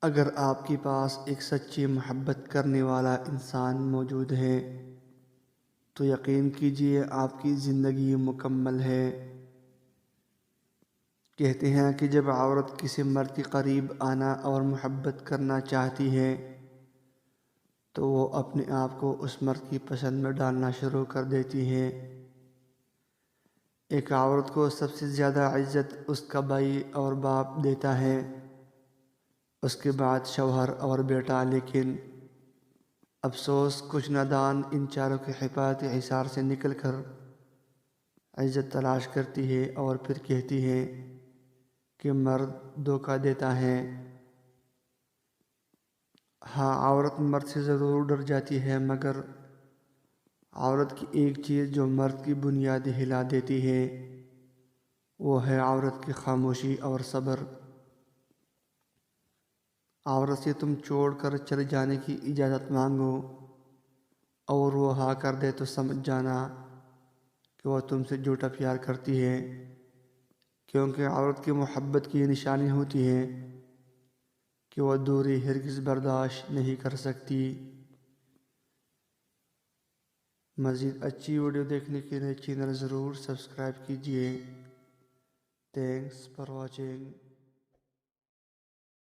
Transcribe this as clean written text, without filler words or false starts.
اگر آپ کے پاس ایک سچی محبت کرنے والا انسان موجود ہے تو یقین کیجئے آپ کی زندگی مکمل ہے۔ کہتے ہیں کہ جب عورت کسی مرد کے قریب آنا اور محبت کرنا چاہتی ہے تو وہ اپنے آپ کو اس مرد کی پسند میں ڈالنا شروع کر دیتی ہے۔ ایک عورت کو سب سے زیادہ عزت اس کا بھائی اور باپ دیتا ہے، اس کے بعد شوہر اور بیٹا، لیکن افسوس کچھ نادان ان چاروں کے حفاظتی حصار سے نکل کر عزت تلاش کرتی ہے اور پھر کہتی ہے کہ مرد دھوکہ دیتا ہے۔ ہاں، عورت مرد سے ضرور ڈر جاتی ہے، مگر عورت کی ایک چیز جو مرد کی بنیاد ہلا دیتی ہے وہ ہے عورت کی خاموشی اور صبر۔ عورت سے تم چھوڑ کر چلے جانے کی اجازت مانگو اور وہ ہاں کر دے تو سمجھ جانا کہ وہ تم سے جھوٹا پیار کرتی ہے، کیونکہ عورت کی محبت کی نشانی ہوتی ہے کہ وہ دوری ہرگز برداشت نہیں کر سکتی۔ مزید اچھی ویڈیو دیکھنے کے لیے چینل ضرور سبسکرائب کیجیے۔ Thanks for watching.